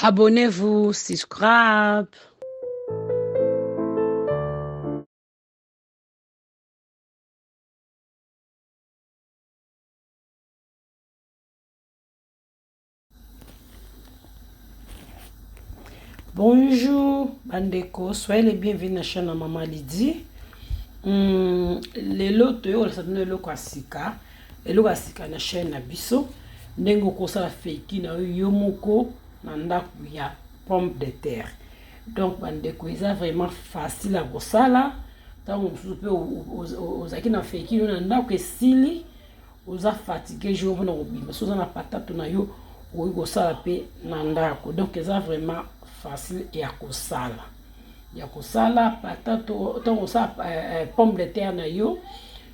Abonnez-vous, subscribe. Bonjour, bandeko, soyez les bienvenus à la chaîne Maman Lydie. Lelo toyo la sabino lelo kwa sika. Lelo kwa sika na chaîne na biso. Ndengo kosa la feki na yomoko na ndaku ya pomme de terre. Donc bandeko, c'est vraiment facile à kosala. Tant on peut ozaki na feki na ndaku esili. Oza fatigué jour na obima. So na patate na yo oyi kosala pe na ndaku. Donc c'est vraiment facile et à kosala. Ya kosala patate tant osa pomme de terre na yo.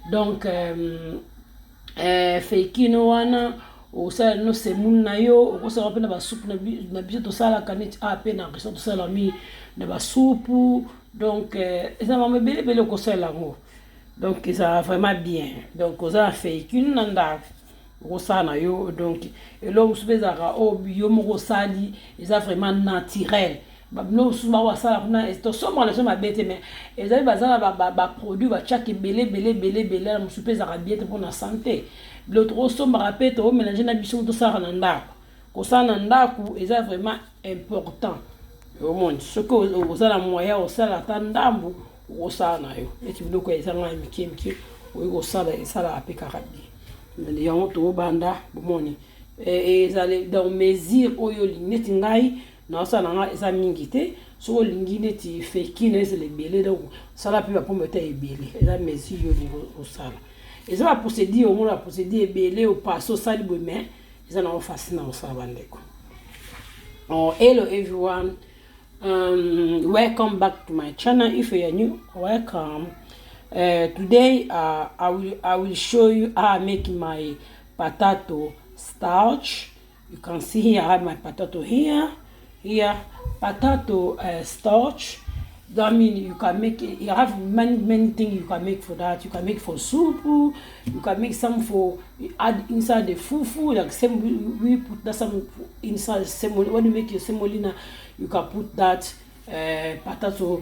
Donc feki no wana osa no semoule na yo okosala pe na ba soupe na biso to sala kaneti a pe na restaurant to sala mi na ba soupe. Donc ça m'a belle okosala ngo. Donc ça va vraiment bien. Donc osa feki na ndaku na yo. Donc et là usubezaka yo moko sali ça vraiment naturel. No suma wa sala kuna to somo na soma bete mais ezali bazala ba produit ba chaki belé na musupezaka bien pour la santé. L'autre somo rapete o mélanger na biso to sala na ndaku. Ko sala na ndaku est vraiment important. Au monde ce que osala moya osala tandambu osala na yo. Et biloko ezanga miki o sala esala apeka bien. Mais yango to banda bomoni ezali dans mesure oyo lineti ngai na osala nga eza mingi te so lingi neti feki na ezele belé donc sala pe ba pomme de terre belé eza mesure yo lingo osala eza ba procédure au moins la procédure belé au passo sali bo mais eza na facile na osala bandeko. Oh, hello everyone, welcome back to my channel. If you are new, welcome. Today I will show you how I make my potato starch. You can see here I have my potato here potato starch. That means you can make it, you have many things you can make for that. You can make for soup, you can make some for add inside the fufu, like we put that some inside semolina. When you make your semolina, you can put that potato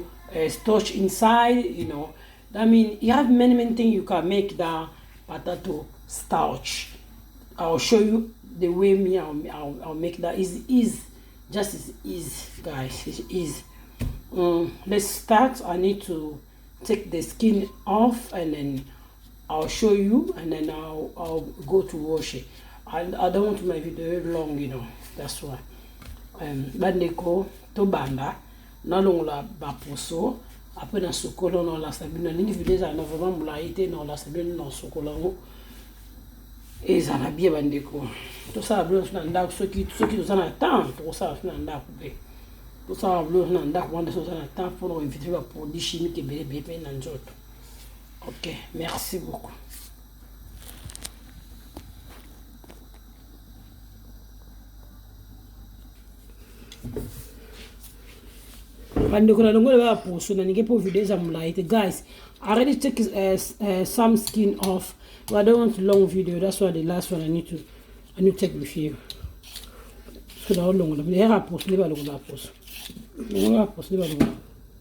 starch inside, you know. That means you have many things you can make that potato starch. I'll show you the way me I'll make that. Is easy, just as easy, guys. It's easy. Let's start. I need to take the skin off and then I'll show you and then I'll go to wash it. I don't want my video long, you know. That's why. Bandeko to banda na longola baposo après na sokolo na la sabine ni vidéo ça na vraiment mulaité na la sabine na sokolo ngo et ça na bien bandeko to ça blo na ndako soki to ça na temps to ça na ndako be to ça blo na ndako wanda so ça na temps pour éviter les produits chimiques bébé na nzoto. OK, merci beaucoup. Guys, I already took some skin off, but I don't want a long video. That's why the last one I need to take with you. So the long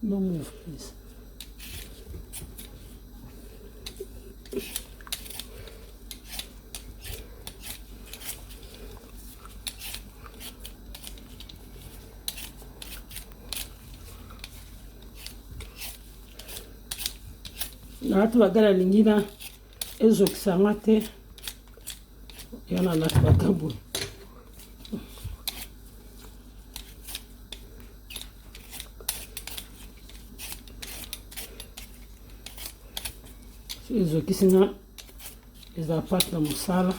don't move, please. Natu bagala lingina ezo kisamate yana natu bagabu ezo kisina eza part na musala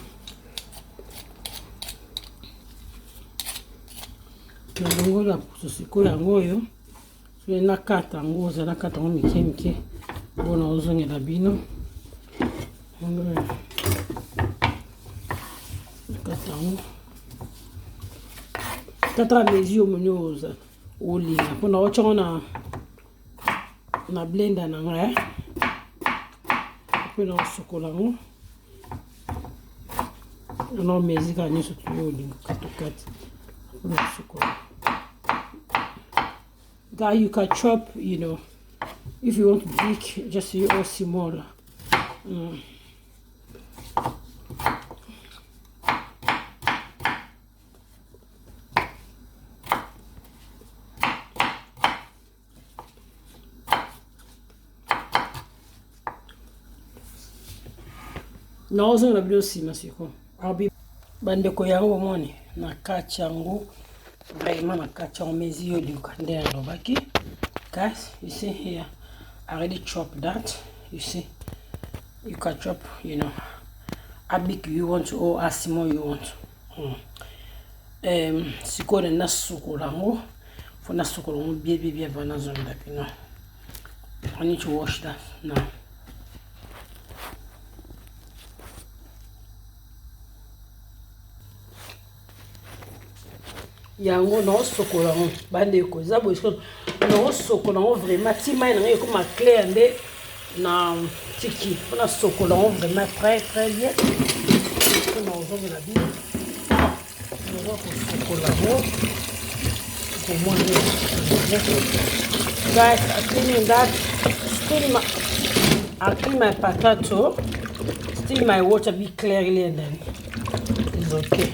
na longola susikola ngoyo so na kata ngoza na kata ngo mike bona ozongela bino katango tata mezi omunyoza olina pona ochona na blender na ngaya pona sokola ngo no mezi ka nyoso tuyo olinga katukati pona sokola Guys, you can chop, you know, if you want big, just use all small. Naozo na bilo sima siko. Abi bandeko yango moni na kati yango vraiment na kati yango mezi yo liukande ya lobaki. Guys, you see here, I already chopped that. You see, you can chop, you know, how big you want or how small you want. Siko na sukulango, for na sukulango bien vana zonda pino. I need to wash that now. Yango no sokolango bandeko zabo isko no sokolango vraiment ti mai na yo comme clair nde na tiki on a sokolango vraiment très bien on a aujourd'hui la vie on va pour sokolango pour moi guys I clean that I clean my potato still my water be clearly and then it's okay.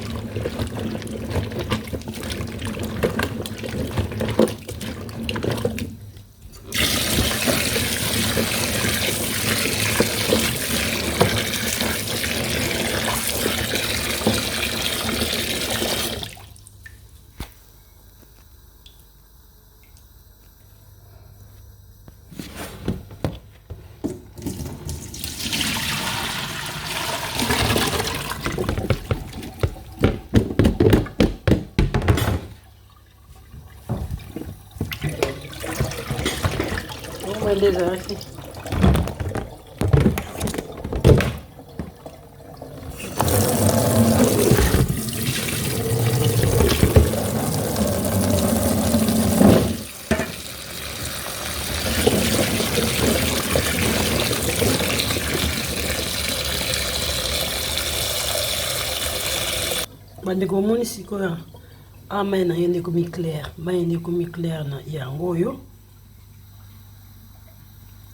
Beleza, bandeko moni sikoyo amai na yende komi clair, mai ndeko komi clair na yango yo.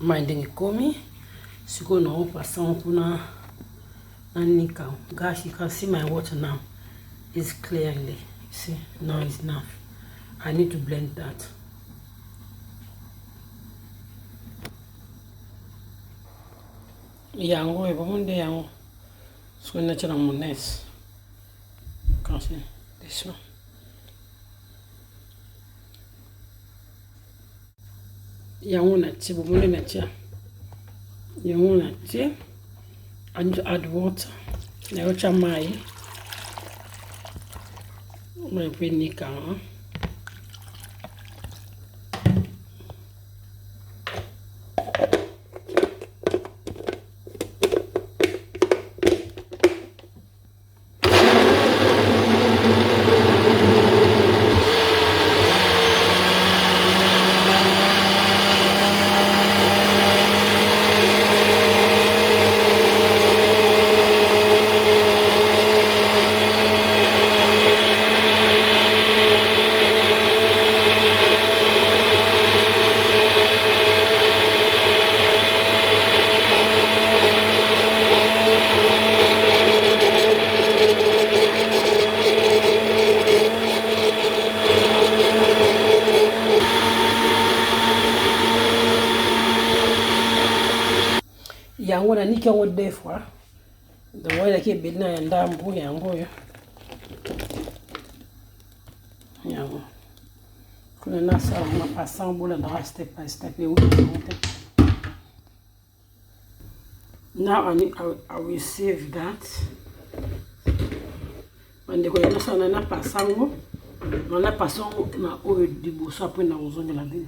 My ndenge komi siko na opasa kuna nanika. Gosh, you can see my water now is clearly, see, now it's enough. I need to blend that. Yango ebo munde yango so na chana munes. Can see this one. Yango na tibo munde na tia. Yango na tia. I need to add water. Na yocha mai. Mai penika. Yango na nika ngo defwa the way like bedna ya ndambu yango yo yango kuna nasa ma passant bola da step by step e now I will save that ande ko nasa na passango na passango na oyo di boso apo na uzonge la bini.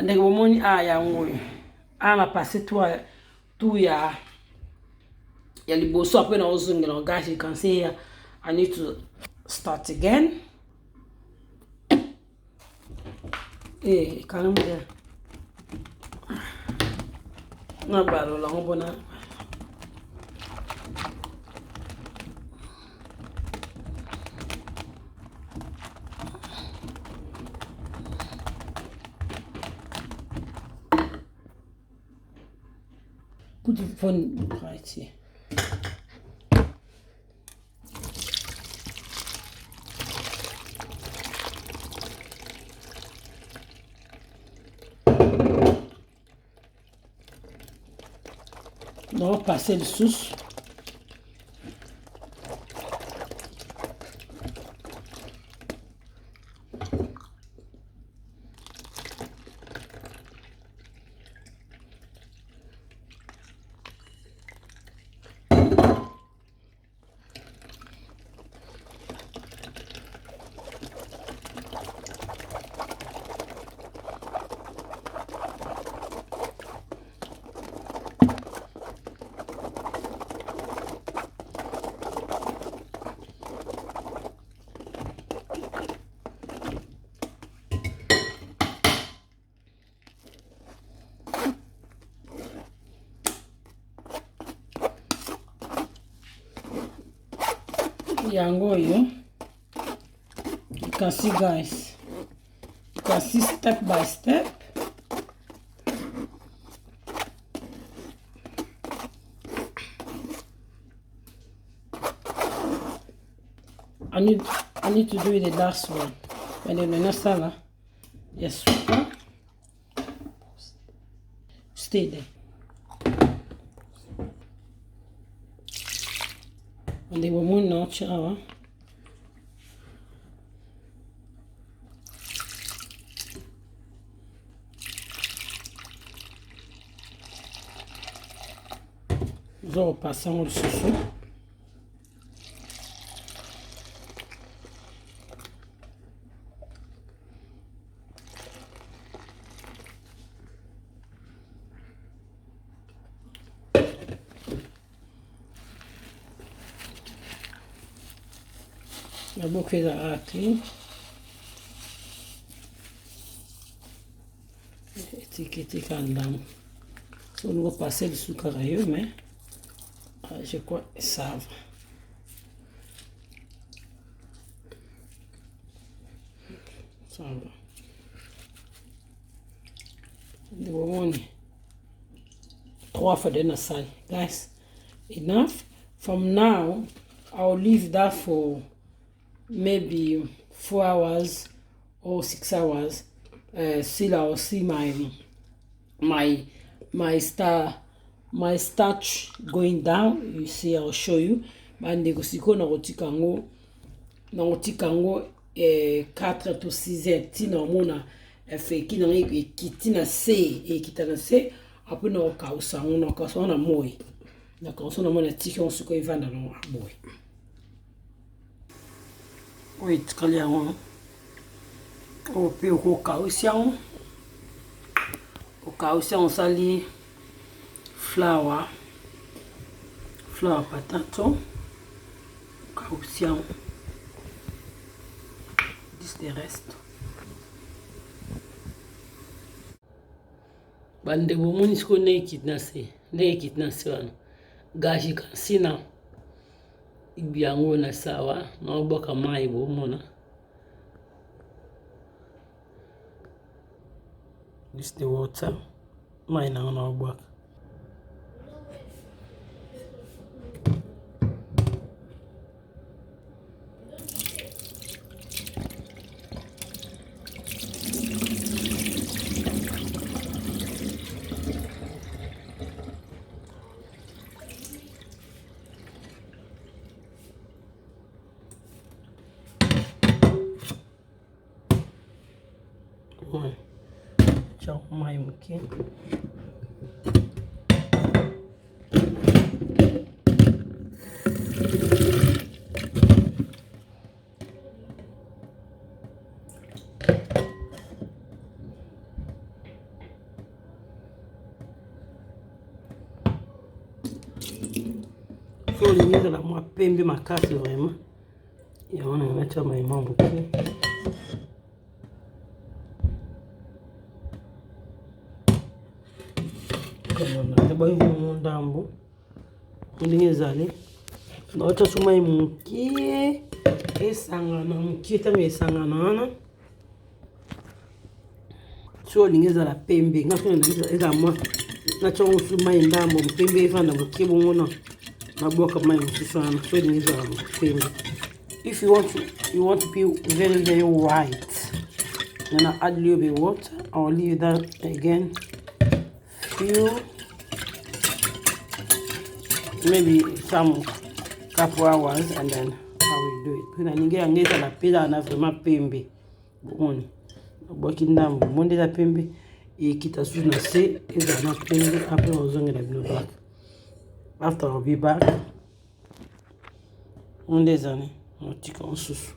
Bandeko bomoni yango na passé tout ya liboso après na ozongela. Guys, you can see here I need to start again. Calm down. Na balo la ngobona. Put the phone right here. On va passer le sous. Yango yo. You can see, guys. You can see step by step. I need to do the last one. And then the next one, yes, stay there. And they were more notch hour. Zo passamos o susu. A boca fez aqui. Etiqueta andando. Eu não vou passar de açúcar aí, mas je crois que ça va. Ça va. The woman 3 for the side, guys. Enough. From now, I'll leave that for maybe 4 hours or 6 hours. Still I'll see my starch going down. You see, I'll show you. Bande kosiko na rotikango 4 to 6 heures tina mona feki na kitina se e kitana se après na kausa na moi na kausa na mona tiki on suko ivanda na moi. Wait, kaliango o pe o kausian sali flour potato kausian. This the rest. Bande bomoni siko naked na se wana gashi kan sina ibiango na sawa na oboka mai bomona. This the water mai na oboka. Ciao, mai mungkin. so olingi ezala mwa pembe makasi vraiment yango na mettre mayema beaucoup bayivu ndambo ndenge ezali naotya so mai mokie esangana mokie ntango esangana wana so olingi ezala pembe nga eza mwa natya mosusu mai ndambo pembe evanda mokie bongo nabwaka mai mosusu wana so olingi ezala pembe. If you want to be very very white, then I add a little bit of water. I'll leave that again few maybe some couple hours and then I will do it. Kuna ninge ngeza na pila na vraiment pembe. Bon. Boki ndambo monde la pembe et kita sous na se eza na pembe après ozonga na bino back. After I'll be back. On des années. On tika en sous.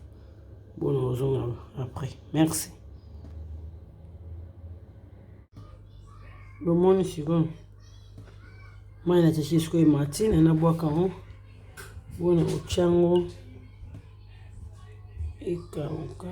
Bon ozonga après. Merci. Le monde c'est bon. Moi na tachi sko matin na bwaka ho. Bona ochango ekauka.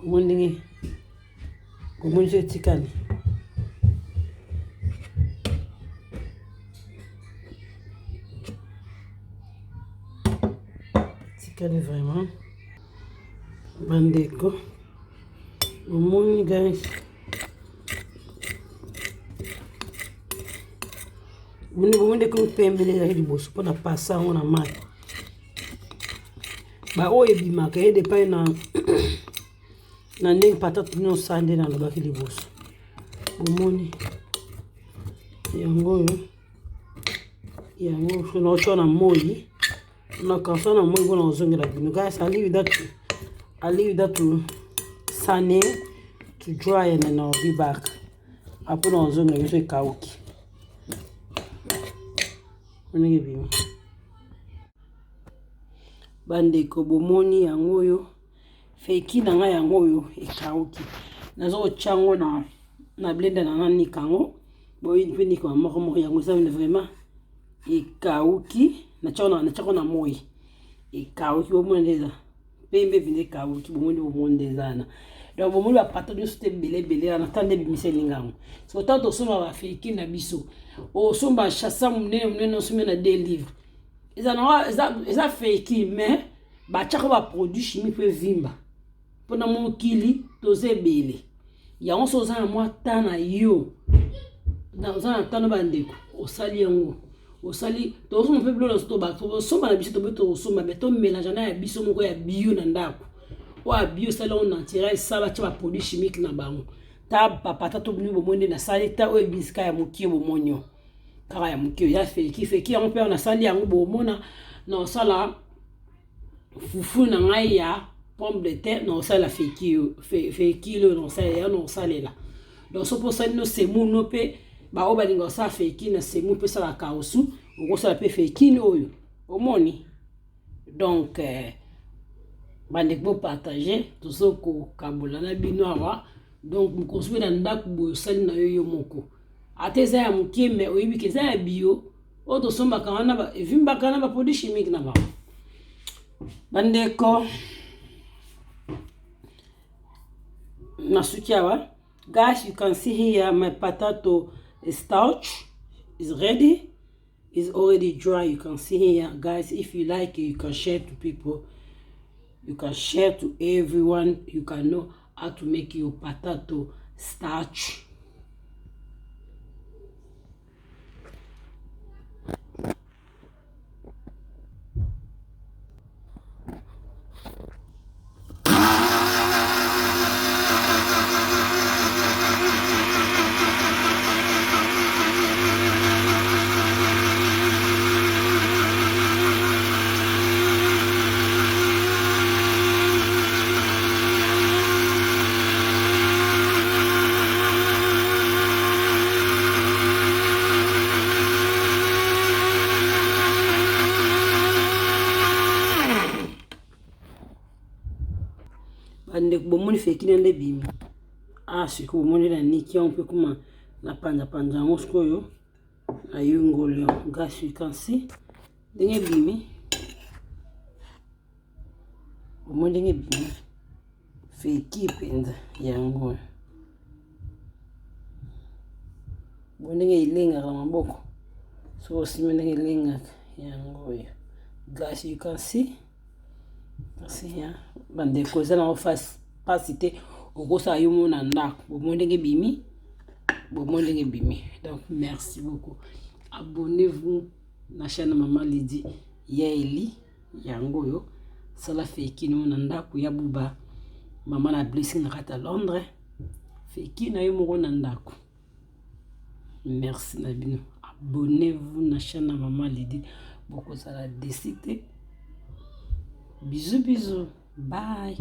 Mundingi kumunje tikani tikani vraiment bandeko muni guys muni ko pembele ya liboso pona passa on na mai ba oye bimaka ede pa na na ndenge patate no sande na lobaki liboso omoni yango so no chona moi na kasana moi bona ozongela bino guys. I leave that to sunny to dry and then I'll be back. Apo na ozongela biso ekauki onenge bino bandeko bomoni yango yo feki na nga yango yo ekauki nazo chango na blender na nani kango boyi pe ni ko moko yango ça vraiment ekauki na chako na moi ekauki bomoni ndeza pembe vinde ekauki bomoni ndeza na donc bomoni ba patate sote belé na tande bimise lingango so tanto soma ba feki na biso o somba chassa munene osome na 2 livres eza feki mais ba chako ba produit chimique pe vimba pona mokili toze bele ya onso za na mwa tana yo na za na tana bandeko osali yango osali tozo mo peblo na sto ba to soma na biso to beto soma beto mélange na ya biso moko ya bio na ndako wa bio sala on naturel sala cha ba produit chimique na bango ta papa to binu bomonde na sali ta o biska ya mokie bomonyo kaka ya mokie ya feki yango pe na sali yango bomona na sala fufu na ngai ya pomme de terre non ça la feki le non ça ya non ça là donc so pour ça no semu no pe ba obalinga sa feki na semu pe ça la kausu ngo ça pe feki oyo omoni donc bande ko partager tout ça ko kabola na bino awa donc mo so na ndaku bo sali na yo moko ateza ya mukime oyibi ke za bio o to somba kana ba vimba kana ba produit chimique na ba bande ko Nasukiawa. Guys, you can see here my potato starch is ready. It's already dry. You can see here, guys. If you like it, you can share to people. You can share to everyone. You can know how to make your potato starch. bomoni feki nende bimi siku bomoni na niki on peut comment na panja mosco yo na yungolo gas you can see ndenge bimi bomoni ndenge bimi feki penza yango ndenge ilengaka na maboko so osimi ndenge ilengaka yango yo gas you can see ya bandeko eza na face pasi te okosala yo mona ndako bomoni ndenge bimi donc merci beaucoup abonnez-vous na chaîne Maman Lydie Yaeli yango yo sala feki no na ndako ya buba mama na blessing na kata Londres feki na yo moko na ndako. Merci na bino. Abonnez-vous na chaîne Maman Lydie boko sala décide. Bisous. Bye.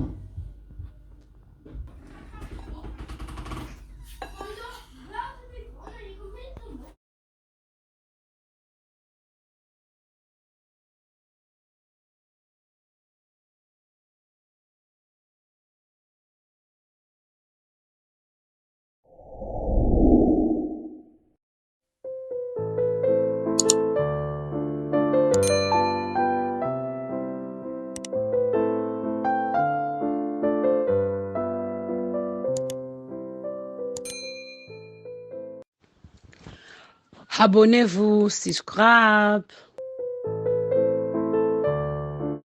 Abonnez-vous, subscribe.